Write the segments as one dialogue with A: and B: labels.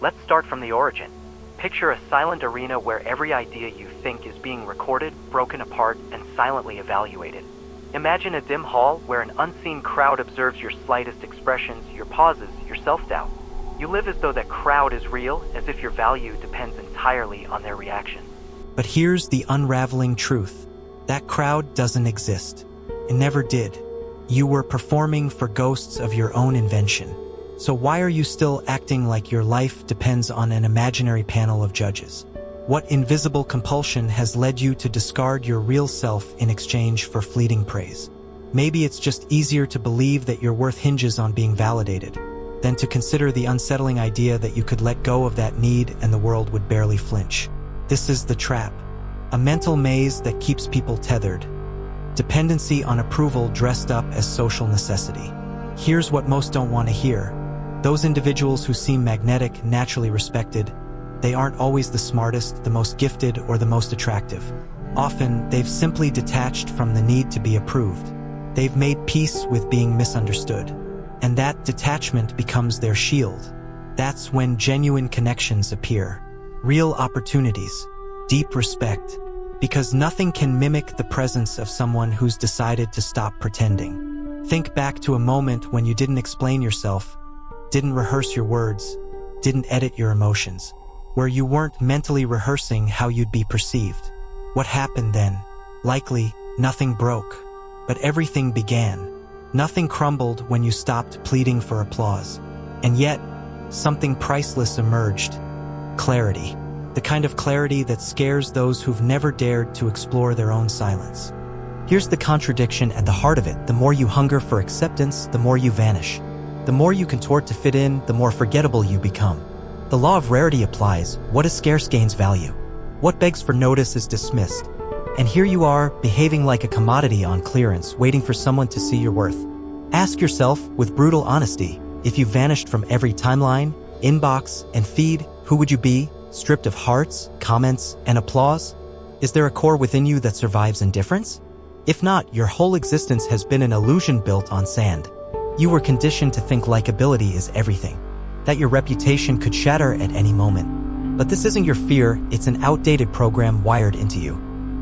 A: Let's start from the origin. Picture a silent arena where every idea you think is being recorded, broken apart, and silently evaluated. Imagine a dim hall where an unseen crowd observes your slightest expressions, your pauses, your self-doubt. You live as though that crowd is real, as if your value depends entirely on their reaction.
B: But here's the unraveling truth. That crowd doesn't exist. It never did. You were performing for ghosts of your own invention. So why are you still acting like your life depends on an imaginary panel of judges? What invisible compulsion has led you to discard your real self in exchange for fleeting praise? Maybe it's just easier to believe that your worth hinges on being validated than to consider the unsettling idea that you could let go of that need and the world would barely flinch. This is the trap, a mental maze that keeps people tethered. Dependency on approval dressed up as social necessity. Here's what most don't want to hear. Those individuals who seem magnetic, naturally respected, they aren't always the smartest, the most gifted, or the most attractive. Often, they've simply detached from the need to be approved. They've made peace with being misunderstood. And that detachment becomes their shield. That's when genuine connections appear. Real opportunities, deep respect, because nothing can mimic the presence of someone who's decided to stop pretending. Think back to a moment when you didn't explain yourself, didn't rehearse your words, didn't edit your emotions, where you weren't mentally rehearsing how you'd be perceived. What happened then? Likely, nothing broke, but everything began. Nothing crumbled when you stopped pleading for applause. And yet, something priceless emerged. Clarity. The kind of clarity that scares those who've never dared to explore their own silence. Here's the contradiction at the heart of it. The more you hunger for acceptance, the more you vanish. The more you contort to fit in, the more forgettable you become. The law of rarity applies. What is scarce gains value. What begs for notice is dismissed. And here you are, behaving like a commodity on clearance, waiting for someone to see your worth. Ask yourself, with brutal honesty, if you vanished from every timeline, inbox, and feed, who would you be, stripped of hearts, comments, and applause? Is there a core within you that survives indifference? If not, your whole existence has been an illusion built on sand. You were conditioned to think likability is everything, that your reputation could shatter at any moment. But this isn't your fear, it's an outdated program wired into you.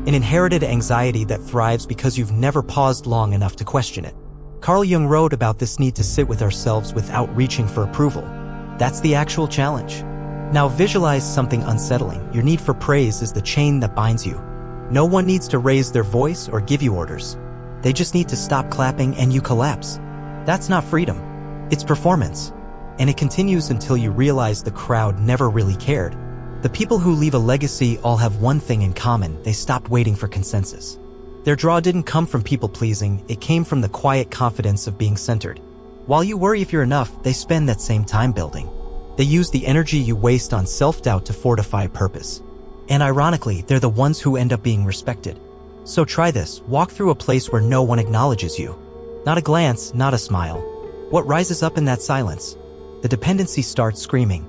B: An inherited anxiety that thrives because you've never paused long enough to question it. Carl Jung wrote about this need to sit with ourselves without reaching for approval. That's the actual challenge. Now visualize something unsettling. Your need for praise is the chain that binds you. No one needs to raise their voice or give you orders. They just need to stop clapping and you collapse. That's not freedom. It's performance. And it continues until you realize the crowd never really cared. The people who leave a legacy all have one thing in common. They stopped waiting for consensus. Their draw didn't come from people-pleasing, it came from the quiet confidence of being centered. While you worry if you're enough, they spend that same time building. They use the energy you waste on self-doubt to fortify purpose. And ironically, they're the ones who end up being respected. So try this, walk through a place where no one acknowledges you. Not a glance, not a smile. What rises up in that silence? The dependency starts screaming.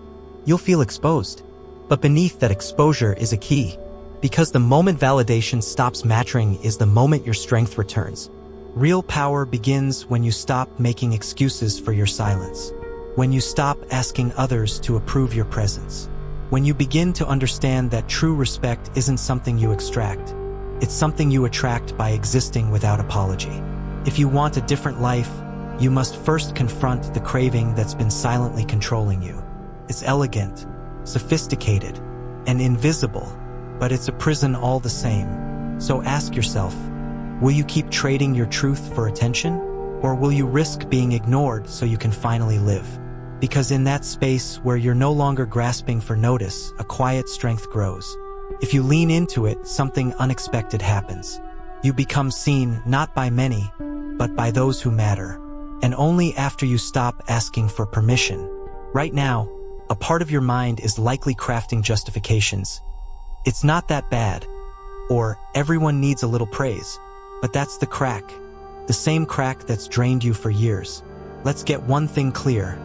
B: You'll feel exposed. But beneath that exposure is a key. Because the moment validation stops mattering is the moment your strength returns. Real power begins when you stop making excuses for your silence. When you stop asking others to approve your presence. When you begin to understand that true respect isn't something you extract. It's something you attract by existing without apology. If you want a different life, you must first confront the craving that's been silently controlling you. It's elegant, sophisticated, and invisible, but it's a prison all the same. So ask yourself, will you keep trading your truth for attention? Or will you risk being ignored so you can finally live? Because in that space where you're no longer grasping for notice, a quiet strength grows. If you lean into it, something unexpected happens. You become seen not by many, but by those who matter. And only after you stop asking for permission. Right now, a part of your mind is likely crafting justifications. It's not that bad. Or, everyone needs a little praise. But that's the crack. The same crack that's drained you for years. Let's get one thing clear.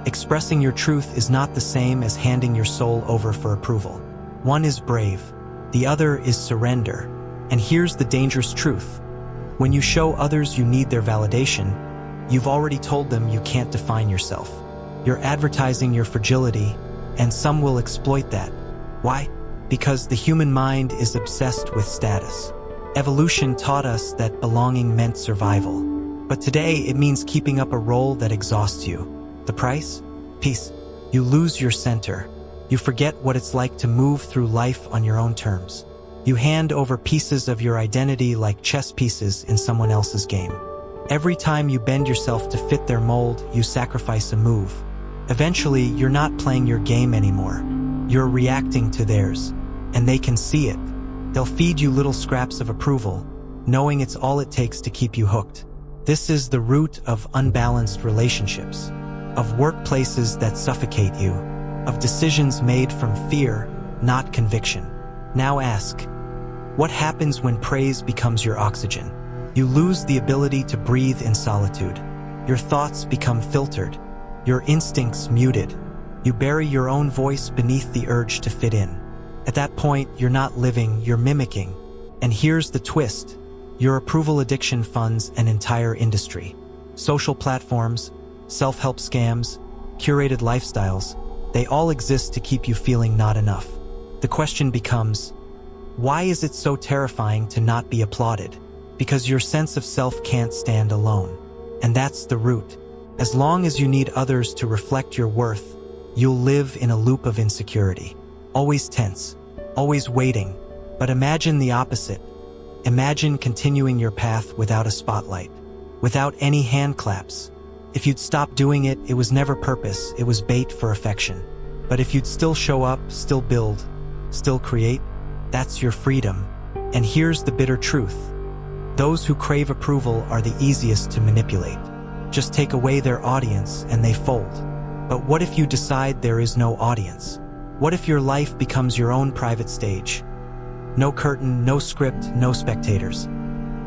B: Expressing your truth is not the same as handing your soul over for approval. One is brave. The other is surrender. And here's the dangerous truth. When you show others you need their validation, you've already told them you can't define yourself. You're advertising your fragility, and some will exploit that. Why? Because the human mind is obsessed with status. Evolution taught us that belonging meant survival. But today, it means keeping up a role that exhausts you. The price? Peace. You lose your center. You forget what it's like to move through life on your own terms. You hand over pieces of your identity like chess pieces in someone else's game. Every time you bend yourself to fit their mold, you sacrifice a move. Eventually, you're not playing your game anymore. You're reacting to theirs, and they can see it. They'll feed you little scraps of approval, knowing it's all it takes to keep you hooked. This is the root of unbalanced relationships, of workplaces that suffocate you, of decisions made from fear, not conviction. Now ask, what happens when praise becomes your oxygen? You lose the ability to breathe in solitude. Your thoughts become filtered, your instincts muted. You bury your own voice beneath the urge to fit in. At that point, you're not living, you're mimicking. And here's the twist. Your approval addiction funds an entire industry. Social platforms, self-help scams, curated lifestyles, they all exist to keep you feeling not enough. The question becomes, why is it so terrifying to not be applauded? Because your sense of self can't stand alone. And that's the root. As long as you need others to reflect your worth, you'll live in a loop of insecurity. Always tense, always waiting. But imagine the opposite. Imagine continuing your path without a spotlight, without any hand claps. If you'd stop doing it, it was never purpose, it was bait for affection. But if you'd still show up, still build, still create, that's your freedom. And here's the bitter truth. Those who crave approval are the easiest to manipulate. Just take away their audience and they fold. But what if you decide there is no audience? What if your life becomes your own private stage? No curtain, no script, no spectators.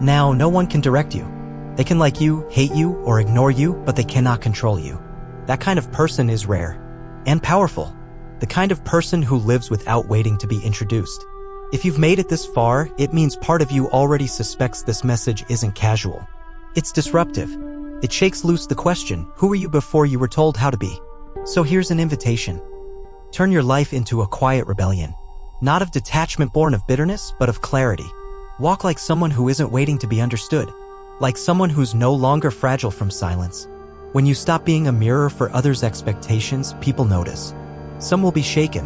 B: Now, no one can direct you. They can like you, hate you, or ignore you, but they cannot control you. That kind of person is rare and powerful. The kind of person who lives without waiting to be introduced. If you've made it this far, it means part of you already suspects this message isn't casual. It's disruptive. It shakes loose the question, who were you before you were told how to be? So here's an invitation. Turn your life into a quiet rebellion. Not of detachment born of bitterness, but of clarity. Walk like someone who isn't waiting to be understood. Like someone who's no longer fragile from silence. When you stop being a mirror for others' expectations, people notice. Some will be shaken.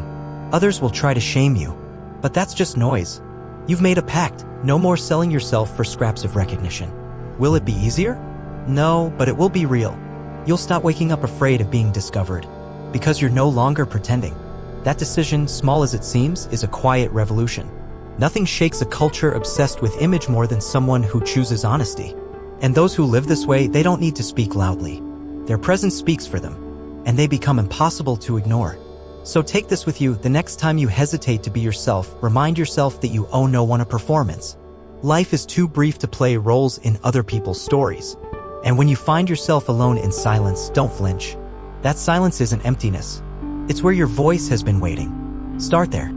B: Others will try to shame you. But that's just noise. You've made a pact. No more selling yourself for scraps of recognition. Will it be easier? No, but it will be real. You'll stop waking up afraid of being discovered. Because you're no longer pretending. That decision, small as it seems, is a quiet revolution. Nothing shakes a culture obsessed with image more than someone who chooses honesty. And those who live this way, they don't need to speak loudly. Their presence speaks for them, and they become impossible to ignore. So take this with you. The next time you hesitate to be yourself, remind yourself that you owe no one a performance. Life is too brief to play roles in other people's stories. And when you find yourself alone in silence, don't flinch. That silence isn't emptiness. It's where your voice has been waiting. Start there.